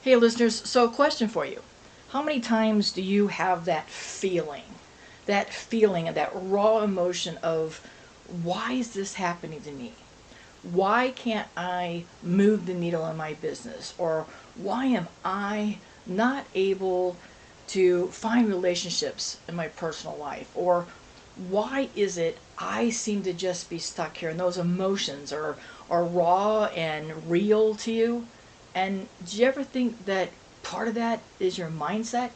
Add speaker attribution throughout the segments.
Speaker 1: Hey listeners, so a question for you. How many times do you have that feeling of that raw emotion of, why is this happening to me? Why can't I move the needle in my business? Or why am I not able to find relationships in my personal life? Or why is it I seem to just be stuck here? And those emotions are raw and real to you. And do you ever think that part of that is your mindset?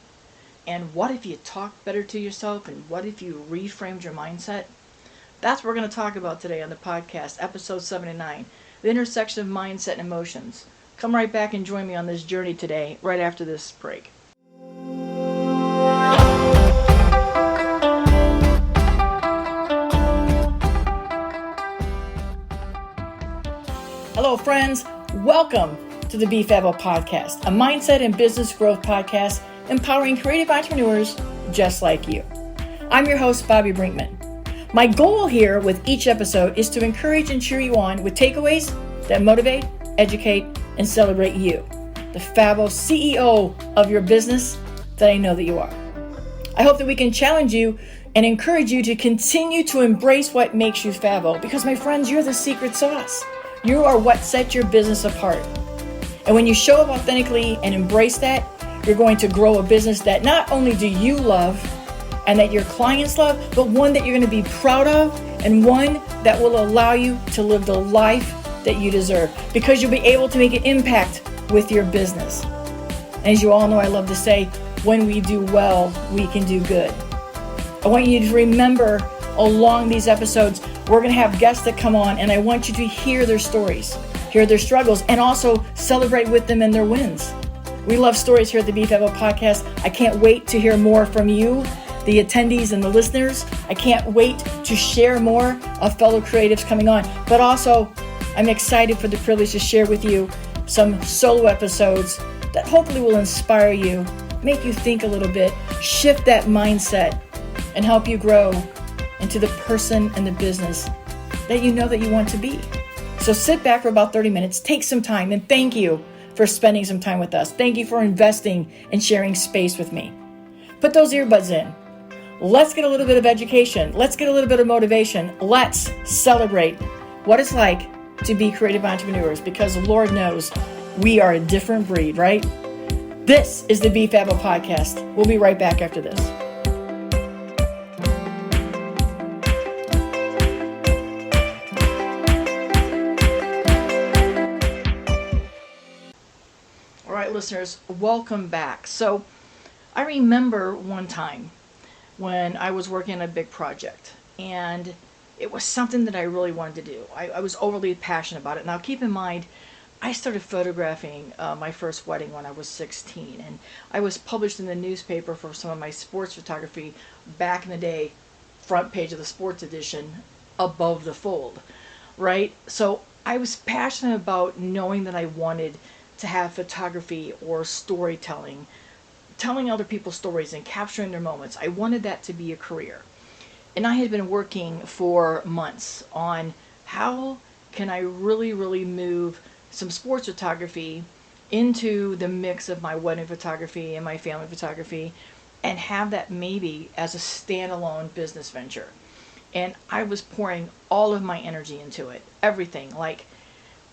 Speaker 1: And what if you talk better to yourself? And what if you reframed your mindset? That's what we're going to talk about today on the podcast, episode 79, the intersection of mindset and emotions. Come right back and join me on this journey today, right after this break. Hello, friends. Welcome to the Be Fabbo Podcast, a mindset and business growth podcast empowering creative entrepreneurs just like you. I'm your host, Bobbi Brinkman. My goal here with each episode is to encourage and cheer you on with takeaways that motivate, educate, and celebrate you, the Fabbo CEO of your business that I know that you are. I hope that we can challenge you and encourage you to continue to embrace what makes you Fabbo, because my friends, you're the secret sauce. You are what sets your business apart. And when you show up authentically and embrace that, you're going to grow a business that not only do you love and that your clients love, but one that you're going to be proud of and one that will allow you to live the life that you deserve, because you'll be able to make an impact with your business. As you all know, I love to say, when we do well, we can do good. I want you to remember along these episodes, we're going to have guests that come on, and I want you to hear their stories, hear their struggles, and also celebrate with them and their wins. We love stories here at the Be Fabbo Podcast. I can't wait to hear more from you, the attendees and the listeners. I can't wait to share more of fellow creatives coming on. But also, I'm excited for the privilege to share with you some solo episodes that hopefully will inspire you, make you think a little bit, shift that mindset, and help you grow into the person and the business that you know that you want to be. So sit back for about 30 minutes, take some time, and thank you for spending some time with us. Thank you for investing and sharing space with me. Put those earbuds in. Let's get a little bit of education. Let's get a little bit of motivation. Let's celebrate what it's like to be creative entrepreneurs, because Lord knows we are a different breed, right? This is the Be Fabbo Podcast. We'll be right back after this. All right, listeners, welcome back. So I remember one time when I was working on a big project, and it was something that I really wanted to do. I was overly passionate about it. Now, keep in mind, I started photographing my first wedding when I was 16, and I was published in the newspaper for some of my sports photography back in the day, front page of the sports edition, above the fold, right? So I was passionate about knowing that I wanted to have photography or storytelling, telling other people's stories and capturing their moments. I wanted that to be a career. And I had been working for months on how can I really move some sports photography into the mix of my wedding photography and my family photography, and have that maybe as a standalone business venture. And I was pouring all of my energy into it, everything. Like,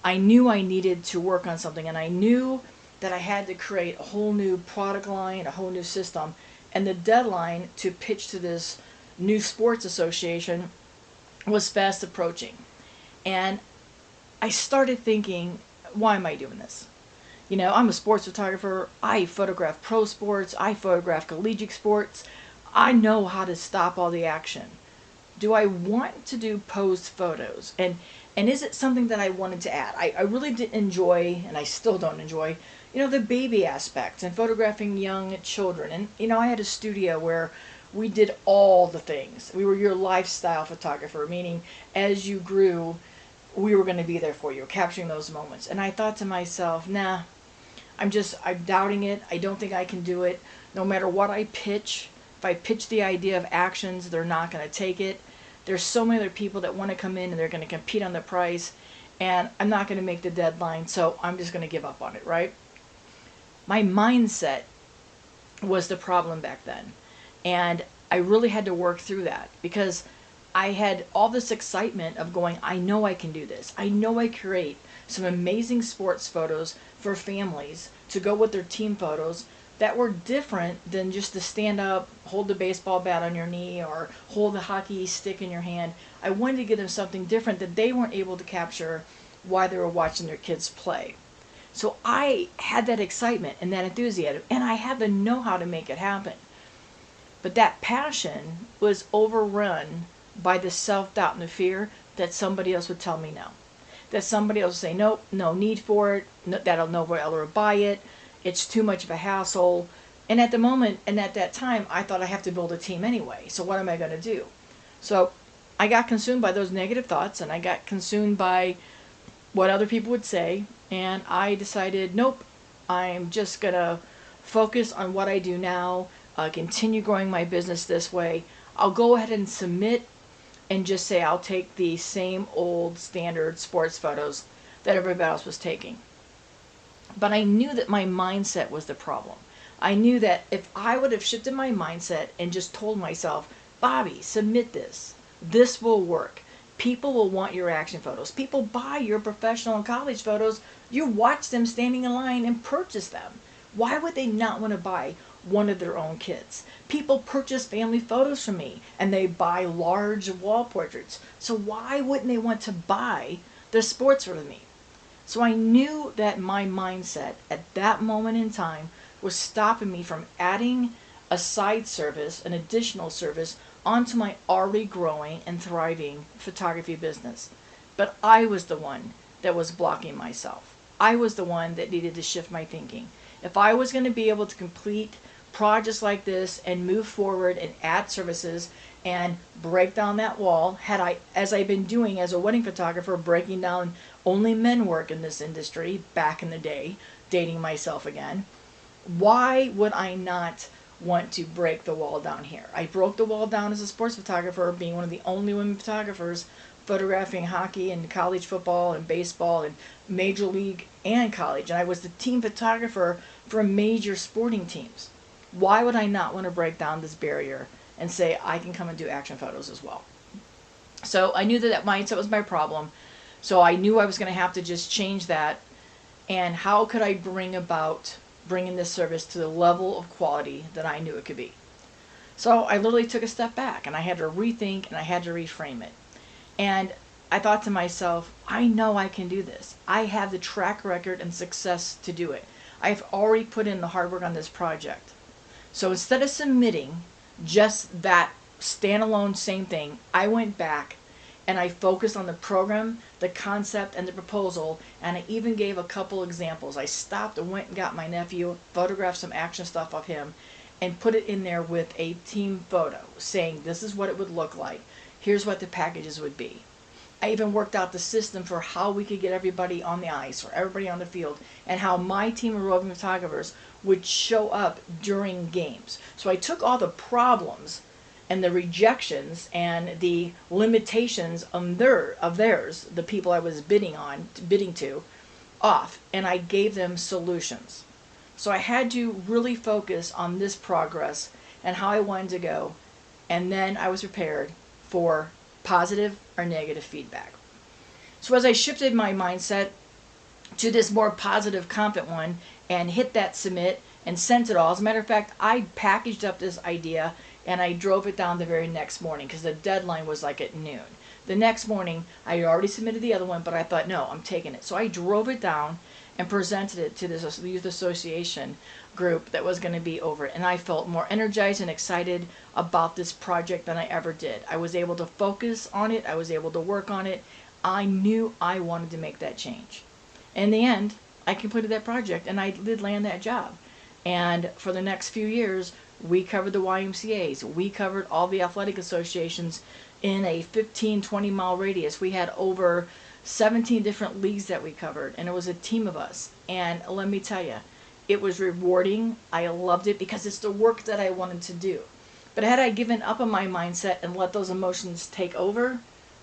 Speaker 1: I knew I needed to work on something, and I knew that I had to create a whole new product line, a whole new system, and the deadline to pitch to this new sports association was fast approaching. And I started thinking, why am I doing this? You know, I'm a sports photographer. I photograph pro sports. I photograph collegiate sports. I know how to stop all the action. Do I want to do posed photos? And is it something that I wanted to add? I really didn't enjoy, and I still don't enjoy, the baby aspects and photographing young children. And, I had a studio where we did all the things. We were your lifestyle photographer, meaning as you grew, we were going to be there for you, capturing those moments. And I thought to myself, nah, I'm doubting it. I don't think I can do it. No matter what I pitch, if I pitch the idea of actions, they're not going to take it. There's so many other people that want to come in and they're going to compete on the price, and I'm not going to make the deadline, so I'm just going to give up on it, right? My mindset was the problem back then. And I really had to work through that because I had all this excitement of going, I know I can do this. I know I create some amazing sports photos for families to go with their team photos that were different than just to stand up, hold the baseball bat on your knee, or hold the hockey stick in your hand. I wanted to give them something different that they weren't able to capture while they were watching their kids play. So I had that excitement and that enthusiasm, and I had the know-how to make it happen. But that passion was overrun by the self-doubt and the fear that somebody else would tell me no. That somebody else would say, nope, no need for it, no, that'll nobody will ever buy it, it's too much of a hassle. And at the moment, and at that time, I thought I have to build a team anyway, so what am I going to do? So I got consumed by those negative thoughts, and I got consumed by what other people would say, and I decided, nope, I'm just going to focus on what I do now, continue growing my business this way. I'll go ahead and submit and just say I'll take the same old standard sports photos that everybody else was taking. But I knew that my mindset was the problem. I knew that if I would have shifted my mindset and just told myself, Bobbi, submit this. This will work. People will want your action photos. People buy your professional and college photos. You watch them standing in line and purchase them. Why would they not want to buy one of their own kids? People purchase family photos from me and they buy large wall portraits. So why wouldn't they want to buy the sports from me? So I knew that my mindset at that moment in time was stopping me from adding a side service, an additional service, onto my already growing and thriving photography business. But I was the one that was blocking myself. I was the one that needed to shift my thinking. If I was going to be able to complete projects like this and move forward and add services and break down that wall, as I've been doing as a wedding photographer, breaking down only men work in this industry back in the day, dating myself again, why would I not want to break the wall down here? I broke the wall down as a sports photographer, being one of the only women photographers photographing hockey and college football and baseball and major league and college. And I was the team photographer for major sporting teams. Why would I not want to break down this barrier and say I can come and do action photos as well? So I knew that mindset was my problem. So I knew I was going to have to just change that. And how could I bring about bringing this service to the level of quality that I knew it could be? So I literally took a step back and I had to rethink and I had to reframe it. And I thought to myself, I know I can do this. I have the track record and success to do it. I've already put in the hard work on this project. So instead of submitting just that standalone same thing, I went back and I focused on the program, the concept, and the proposal, and I even gave a couple examples. I stopped and went and got my nephew, photographed some action stuff of him, and put it in there with a team photo, saying this is what it would look like. Here's what the packages would be. I even worked out the system for how we could get everybody on the ice or everybody on the field, and how my team of roving photographers would show up during games. So I took all the problems and the rejections and the limitations of theirs, the people I was bidding to, off, and I gave them solutions. So I had to really focus on this progress and how I wanted to go, and then I was prepared for positive or negative feedback. So as I shifted my mindset to this more positive, confident one and hit that submit and sent it all. As a matter of fact, I packaged up this idea and I drove it down the very next morning because the deadline was like at noon. The next morning, I had already submitted the other one, but I thought, no, I'm taking it. So I drove it down and presented it to this youth association group that was going to be over it. And I felt more energized and excited about this project than I ever did. I was able to focus on it. I was able to work on it. I knew I wanted to make that change. In the end, I completed that project and I did land that job. And for the next few years, we covered the YMCAs. We covered all the athletic associations in a 15, 20-mile radius. We had over 17 different leagues that we covered, and it was a team of us. And let me tell you, it was rewarding. I loved it because it's the work that I wanted to do. But had I given up on my mindset and let those emotions take over,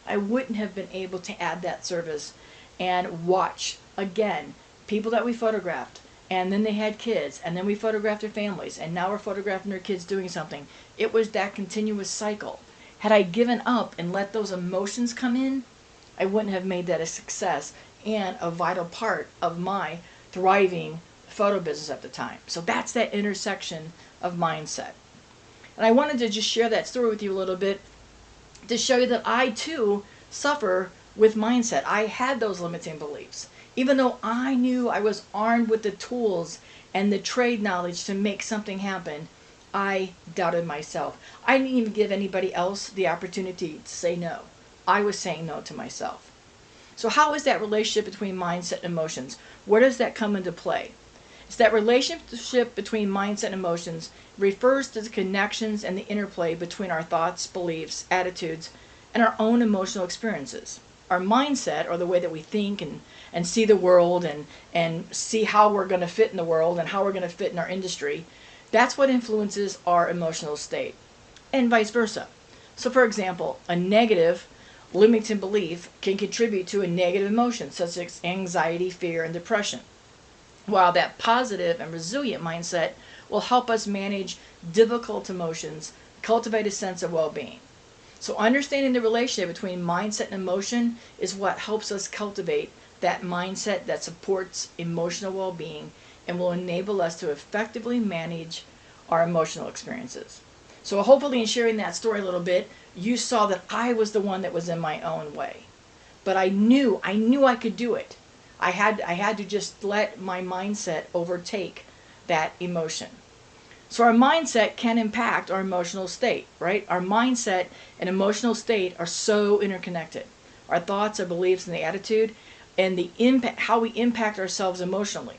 Speaker 1: I wouldn't have been able to add that service and watch, again, people that we photographed and then they had kids, and then we photographed their families, and now we're photographing their kids doing something. It was that continuous cycle. Had I given up and let those emotions come in, I wouldn't have made that a success and a vital part of my thriving photo business at the time. So that's that intersection of mindset. And I wanted to just share that story with you a little bit to show you that I too suffer with mindset. I had those limiting beliefs. Even though I knew I was armed with the tools and the trade knowledge to make something happen, I doubted myself. I didn't even give anybody else the opportunity to say no. I was saying no to myself. So how is that relationship between mindset and emotions? Where does that come into play? It's that relationship between mindset and emotions refers to the connections and the interplay between our thoughts, beliefs, attitudes, and our own emotional experiences. Our mindset, or the way that we think and see the world and see how we're going to fit in the world and how we're going to fit in our industry, that's what influences our emotional state, and vice versa. So for example, a negative limiting belief can contribute to a negative emotion such as anxiety, fear, and depression, while that positive and resilient mindset will help us manage difficult emotions, cultivate a sense of well-being. So understanding the relationship between mindset and emotion is what helps us cultivate that mindset that supports emotional well-being and will enable us to effectively manage our emotional experiences. So hopefully in sharing that story a little bit, you saw that I was the one that was in my own way. But I knew I could do it. I had to just let my mindset overtake that emotion. So our mindset can impact our emotional state, right? Our mindset and emotional state are so interconnected. Our thoughts, our beliefs, and the attitude, and the impact, how we impact ourselves emotionally.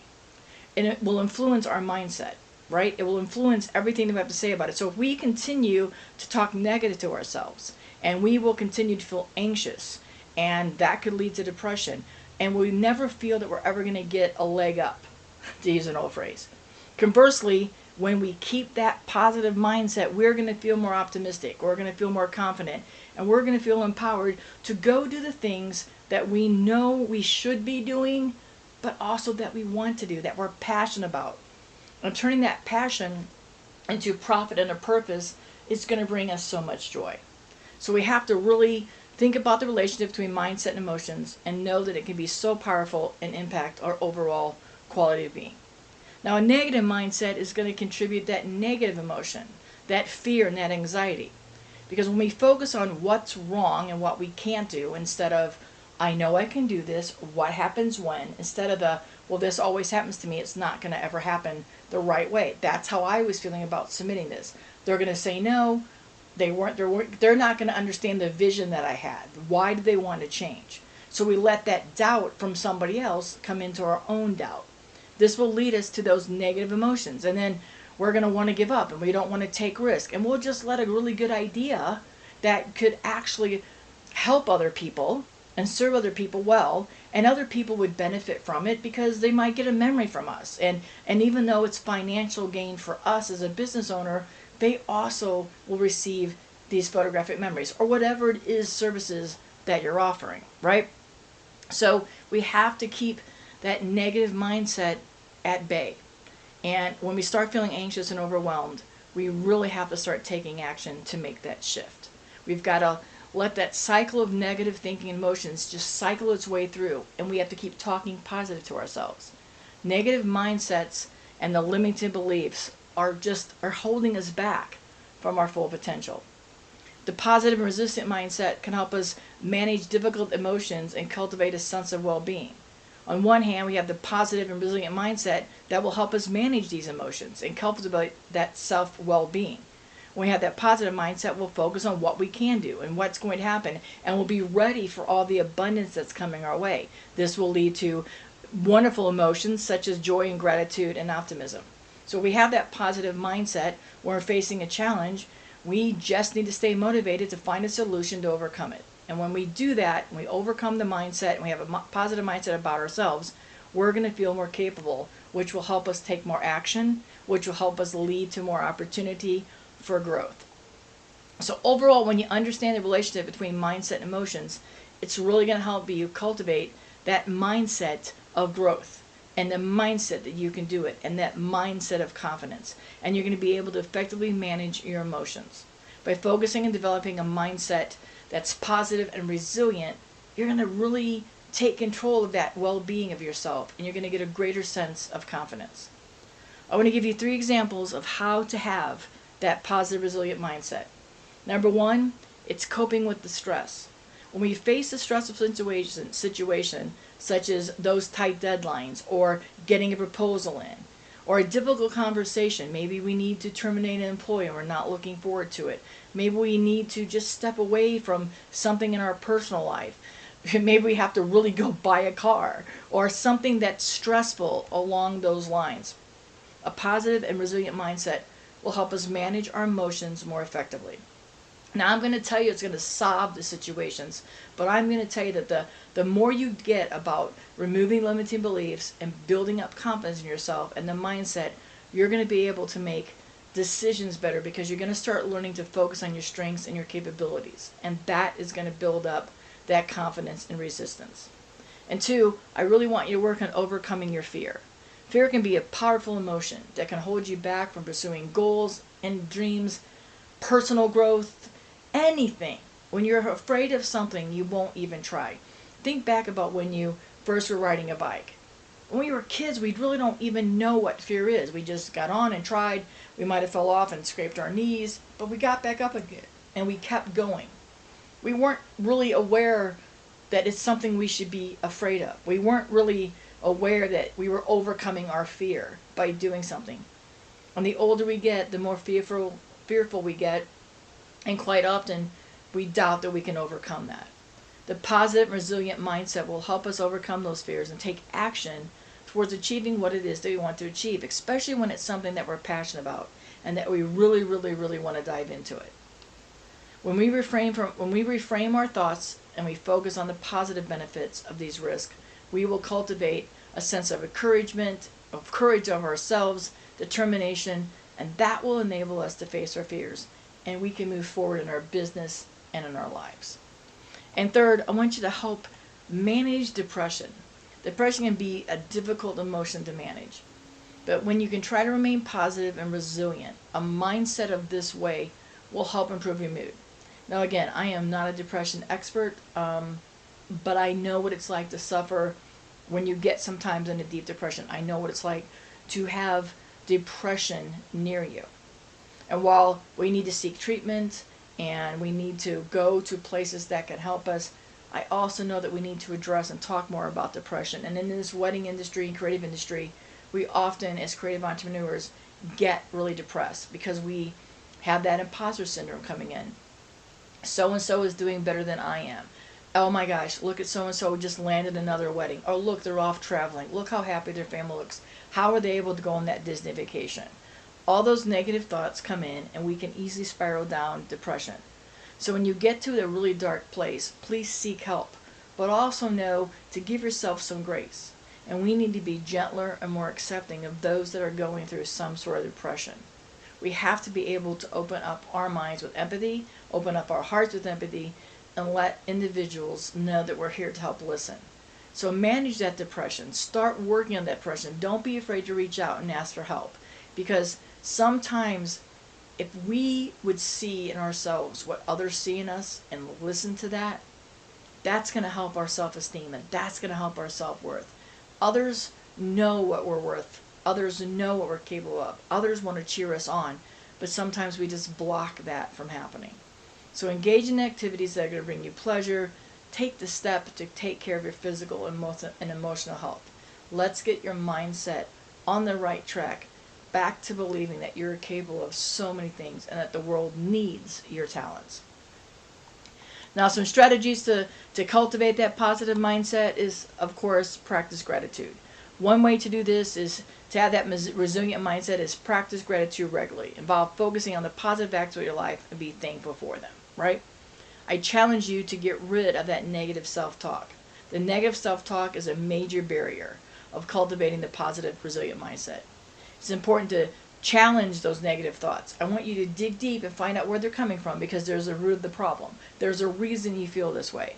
Speaker 1: And it will influence our mindset, right? It will influence everything that we have to say about it. So if we continue to talk negative to ourselves, and we will continue to feel anxious, and that could lead to depression, and we never feel that we're ever going to get a leg up, to use an old phrase. Conversely, when we keep that positive mindset, we're going to feel more optimistic, we're going to feel more confident, and we're going to feel empowered to go do the things that we know we should be doing, but also that we want to do, that we're passionate about. And turning that passion into profit and a purpose is going to bring us so much joy. So we have to really think about the relationship between mindset and emotions and know that it can be so powerful and impact our overall quality of being. Now, a negative mindset is going to contribute that negative emotion, that fear and that anxiety. Because when we focus on what's wrong and what we can't do, instead of, I know I can do this, what happens when, instead of the, well, this always happens to me, it's not going to ever happen the right way. That's how I was feeling about submitting this. They're going to say no. They're not going to understand the vision that I had. Why do they want to change? So we let that doubt from somebody else come into our own doubt. This will lead us to those negative emotions, and then we're going to want to give up, and we don't want to take risk, and we'll just let a really good idea that could actually help other people and serve other people well, and other people would benefit from it because they might get a memory from us, and even though it's financial gain for us as a business owner, they also will receive these photographic memories or whatever it is services that you're offering, right? So we have to keep that negative mindset at bay. And when we start feeling anxious and overwhelmed, we really have to start taking action to make that shift. We've got to let that cycle of negative thinking and emotions just cycle its way through, and we have to keep talking positive to ourselves. Negative mindsets and the limiting beliefs are holding us back from our full potential. The positive and resistant mindset can help us manage difficult emotions and cultivate a sense of well-being. On one hand, we have the positive and resilient mindset that will help us manage these emotions and cultivate that self-well-being. When we have that positive mindset, we'll focus on what we can do and what's going to happen, and we'll be ready for all the abundance that's coming our way. This will lead to wonderful emotions such as joy and gratitude and optimism. So we have that positive mindset when we're facing a challenge. We just need to stay motivated to find a solution to overcome it. And when we do that, when we overcome the mindset and we have a positive mindset about ourselves, we're going to feel more capable, which will help us take more action, which will help us lead to more opportunity for growth. So overall, when you understand the relationship between mindset and emotions, it's really going to help you cultivate that mindset of growth, and the mindset that you can do it, and that mindset of confidence. And you're going to be able to effectively manage your emotions. By focusing and developing a mindset that's positive and resilient, you're going to really take control of that well-being of yourself, and you're going to get a greater sense of confidence. I want to give you 3 examples of how to have that positive, resilient mindset. Number 1, it's coping with the stress. When we face a stressful situation, such as those tight deadlines, or getting a proposal in, or a difficult conversation, maybe we need to terminate an employee and we're not looking forward to it. Maybe we need to just step away from something in our personal life. Maybe we have to really go buy a car, or something that's stressful along those lines. A positive and resilient mindset will help us manage our emotions more effectively. Now, I'm going to tell you it's going to solve the situations, but I'm going to tell you that the more you get about removing limiting beliefs and building up confidence in yourself and the mindset, you're going to be able to make decisions better, because you're going to start learning to focus on your strengths and your capabilities. And that is going to build up that confidence and resistance. And 2, I really want you to work on overcoming your fear. Fear can be a powerful emotion that can hold you back from pursuing goals and dreams, personal growth, anything. When you're afraid of something, you won't even try. Think back about when you first were riding a bike. When we were kids, we really don't even know what fear is. We just got on and tried. We might have fell off and scraped our knees, but we got back up again and we kept going. We weren't really aware that it's something we should be afraid of. We weren't really aware that we were overcoming our fear by doing something. And the older we get, the more fearful we get, and quite often we doubt that we can overcome that. The positive, resilient mindset will help us overcome those fears and take action towards achieving what it is that we want to achieve, especially when it's something that we're passionate about and that we really, really, really want to dive into it. When we reframe our thoughts and we focus on the positive benefits of these risks, we will cultivate a sense of encouragement, of courage of ourselves, determination, and that will enable us to face our fears, and we can move forward in our business and in our lives. And 3rd, I want you to help manage depression. Depression can be a difficult emotion to manage, but when you can try to remain positive and resilient, a mindset of this way will help improve your mood. Now again, I am not a depression expert, but I know what it's like to suffer when you get sometimes in a deep depression. I know what it's like to have depression near you. And while we need to seek treatment and we need to go to places that can help us, I also know that we need to address and talk more about depression. And in this wedding industry and creative industry, we often, as creative entrepreneurs, get really depressed because we have that imposter syndrome coming in. So-and-so is doing better than I am. Oh my gosh, look at so-and-so just landed another wedding. Oh, look, they're off traveling. Look how happy their family looks. How are they able to go on that Disney vacation? All those negative thoughts come in, and we can easily spiral down depression. So when you get to a really dark place, please seek help. But also know to give yourself some grace. And we need to be gentler and more accepting of those that are going through some sort of depression. We have to be able to open up our minds with empathy, open up our hearts with empathy, and let individuals know that we're here to help listen. So manage that depression. Start working on that depression. Don't be afraid to reach out and ask for help. Because sometimes if we would see in ourselves what others see in us and listen to that, that's going to help our self-esteem, and that's going to help our self-worth. Others know what we're worth. Others know what we're capable of. Others want to cheer us on, but sometimes we just block that from happening. So engage in activities that are going to bring you pleasure. Take the step to take care of your physical and emotional health. Let's get your mindset on the right track, back to believing that you're capable of so many things and that the world needs your talents. Now, some strategies to cultivate that positive mindset is, of course, practice gratitude. One way to do this is to have that resilient mindset is practice gratitude regularly. Involve focusing on the positive aspects of your life and be thankful for them, right? I challenge you to get rid of that negative self-talk. The negative self-talk is a major barrier of cultivating the positive, resilient mindset. It's important to challenge those negative thoughts. I want you to dig deep and find out where they're coming from, because there's a root of the problem. There's a reason you feel this way.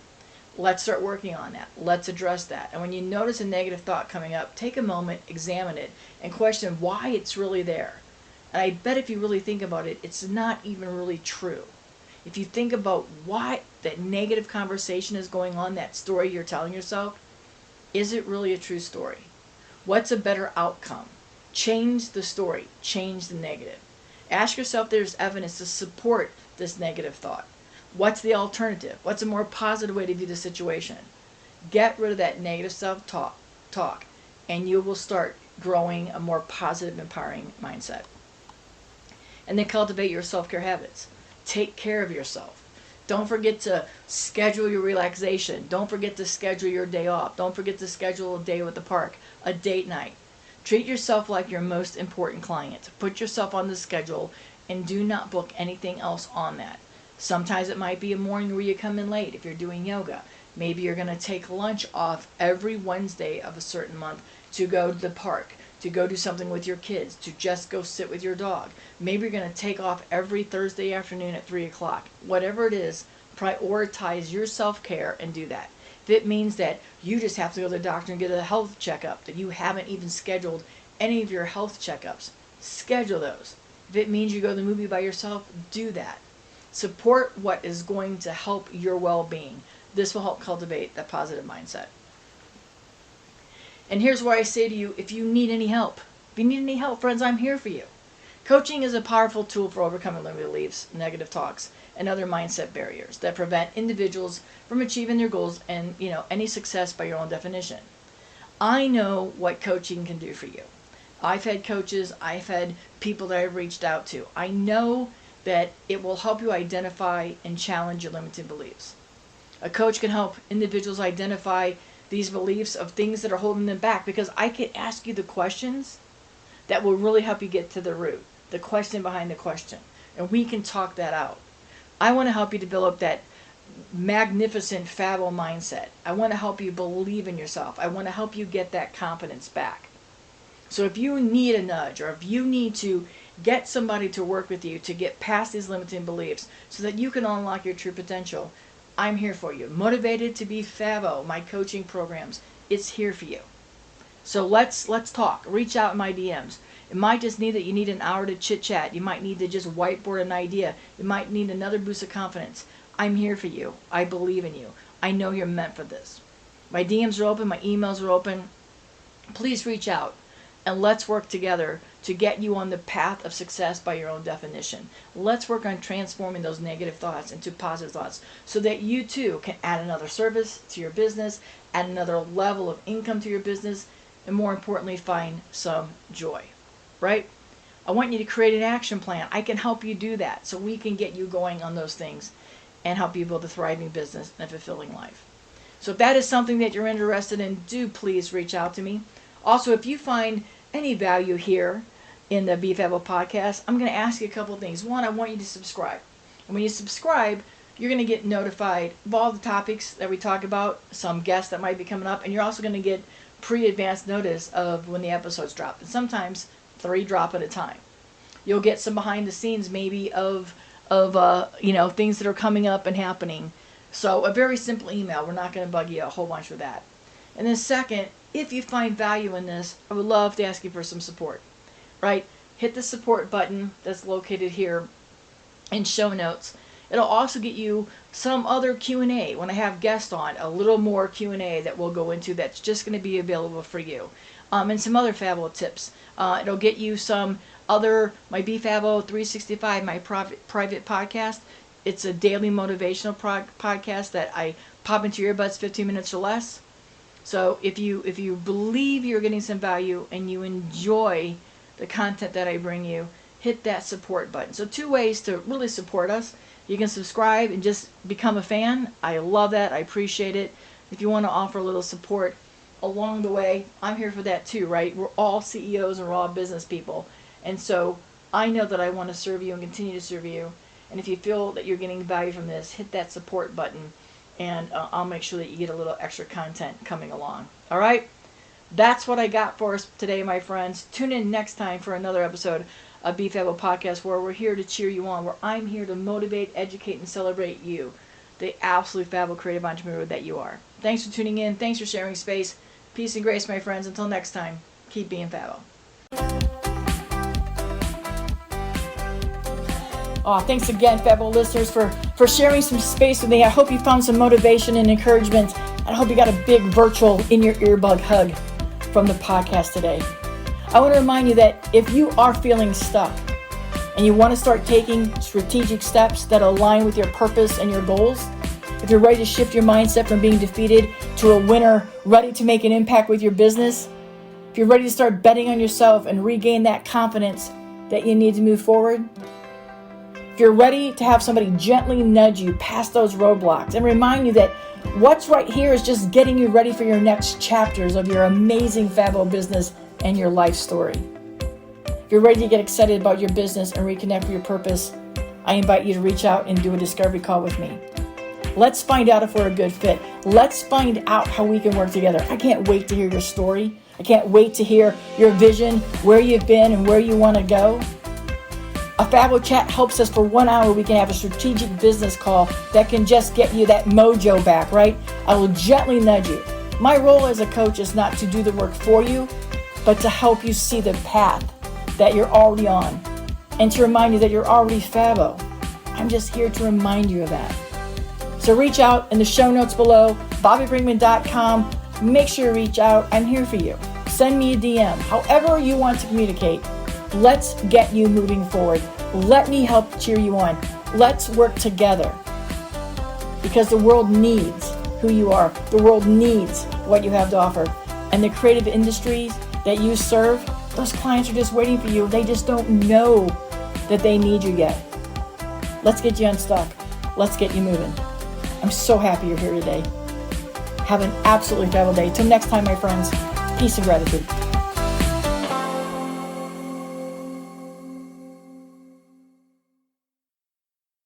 Speaker 1: Let's start working on that. Let's address that. And when you notice a negative thought coming up, take a moment, examine it, and question why it's really there. And I bet if you really think about it, it's not even really true. If you think about why that negative conversation is going on, that story you're telling yourself, is it really a true story? What's a better outcome? Change the story. Change the negative. Ask yourself if there's evidence to support this negative thought. What's the alternative? What's a more positive way to view the situation? Get rid of that negative self-talk, and you will start growing a more positive, empowering mindset. And then cultivate your self-care habits. Take care of yourself. Don't forget to schedule your relaxation. Don't forget to schedule your day off. Don't forget to schedule a day with the park, a date night. Treat yourself like your most important client. Put yourself on the schedule and do not book anything else on that. Sometimes it might be a morning where you come in late if you're doing yoga. Maybe you're going to take lunch off every Wednesday of a certain month to go to the park, to go do something with your kids, to just go sit with your dog. Maybe you're going to take off every Thursday afternoon at 3 o'clock. Whatever it is, prioritize your self-care and do that. If it means that you just have to go to the doctor and get a health checkup, that you haven't even scheduled any of your health checkups, schedule those. If it means you go to the movie by yourself, do that. Support what is going to help your well-being. This will help cultivate that positive mindset. And here's where I say to you, if you need any help, friends, I'm here for you. Coaching is a powerful tool for overcoming limiting beliefs, negative talks, and other mindset barriers that prevent individuals from achieving their goals and, any success by your own definition. I know what coaching can do for you. I've had coaches, I've had people that I've reached out to. I know that it will help you identify and challenge your limiting beliefs. A coach can help individuals identify these beliefs of things that are holding them back, because I can ask you the questions that will really help you get to the root, the question behind the question, and we can talk that out. I want to help you develop that magnificent Fabbo mindset. I want to help you believe in yourself. I want to help you get that confidence back. So if you need a nudge, or if you need to get somebody to work with you to get past these limiting beliefs so that you can unlock your true potential, I'm here for you. Motivated to Be Fabbo, my coaching programs, it's here for you. So let's talk. Reach out in my DMs. It might just need that you need an hour to chit chat. You might need to just whiteboard an idea. You might need another boost of confidence. I'm here for you. I believe in you. I know you're meant for this. My DMs are open. My emails are open. Please reach out and let's work together to get you on the path of success by your own definition. Let's work on transforming those negative thoughts into positive thoughts so that you too can add another service to your business, add another level of income to your business, and more importantly, find some joy, right? I want you to create an action plan. I can help you do that so we can get you going on those things and help you build a thriving business and a fulfilling life. So if that is something that you're interested in, do please reach out to me. Also, if you find any value here in the Be Fabbo podcast, I'm going to ask you a couple of things. One, I want you to subscribe. And when you subscribe, you're going to get notified of all the topics that we talk about, some guests that might be coming up, and you're also going to get pre-advanced notice of when the episodes drop. And sometimes 3 drop at a time. You'll get some behind the scenes maybe of things that are coming up and happening. So a very simple email. We're not going to bug you a whole bunch with that. And then second, if you find value in this, I would love to ask you for some support, right? Hit the support button that's located here in show notes. It'll also get you some other Q&A when I have guests on, a little more Q&A that we'll go into that's just going to be available for you. And some other Fabbo tips. It'll get you some other, my Be Fabbo 365, my private podcast. It's a daily motivational podcast that I pop into your earbuds 15 minutes or less. So if you believe you're getting some value and you enjoy the content that I bring you, hit that support button. So 2 ways to really support us. You can subscribe and just become a fan. I love that. I appreciate it. If you want to offer a little support along the way, I'm here for that too, right? We're all CEOs and we're all business people. And so I know that I want to serve you and continue to serve you. And if you feel that you're getting value from this, hit that support button. And I'll make sure that you get a little extra content coming along. All right? That's what I got for us today, my friends. Tune in next time for another episode of Be Fabbo Podcast, where we're here to cheer you on, where I'm here to motivate, educate, and celebrate you the absolute fabulous creative entrepreneur that you are. Thanks for tuning in. Thanks for sharing space. Peace and grace, my friends. Until next time, keep being Fabbo. Oh, thanks again, Fabbo listeners, for sharing some space with me. I hope you found some motivation and encouragement. And I hope you got a big virtual in your earbud hug from the podcast today. I want to remind you that if you are feeling stuck and you want to start taking strategic steps that align with your purpose and your goals, if you're ready to shift your mindset from being defeated to a winner, ready to make an impact with your business, if you're ready to start betting on yourself and regain that confidence that you need to move forward, if you're ready to have somebody gently nudge you past those roadblocks and remind you that what's right here is just getting you ready for your next chapters of your amazing Fabbo business and your life story. If you're ready to get excited about your business and reconnect with your purpose, I invite you to reach out and do a discovery call with me. Let's find out if we're a good fit. Let's find out how we can work together. I can't wait to hear your story. I can't wait to hear your vision, where you've been and where you want to go. A Fabbo chat helps us for 1 hour. We can have a strategic business call that can just get you that mojo back, right? I will gently nudge you. My role as a coach is not to do the work for you, but to help you see the path that you're already on and to remind you that you're already Fabbo. I'm just here to remind you of that. So reach out in the show notes below, BobbiBrinkman.com. Make sure you reach out. I'm here for you. Send me a DM. However you want to communicate. Let's get you moving forward. Let me help cheer you on. Let's work together. Because the world needs who you are. The world needs what you have to offer. And the creative industries that you serve, those clients are just waiting for you. They just don't know that they need you yet. Let's get you unstuck. Let's get you moving. I'm so happy you're here today. Have an absolutely fabulous day. Till next time, my friends. Peace and gratitude.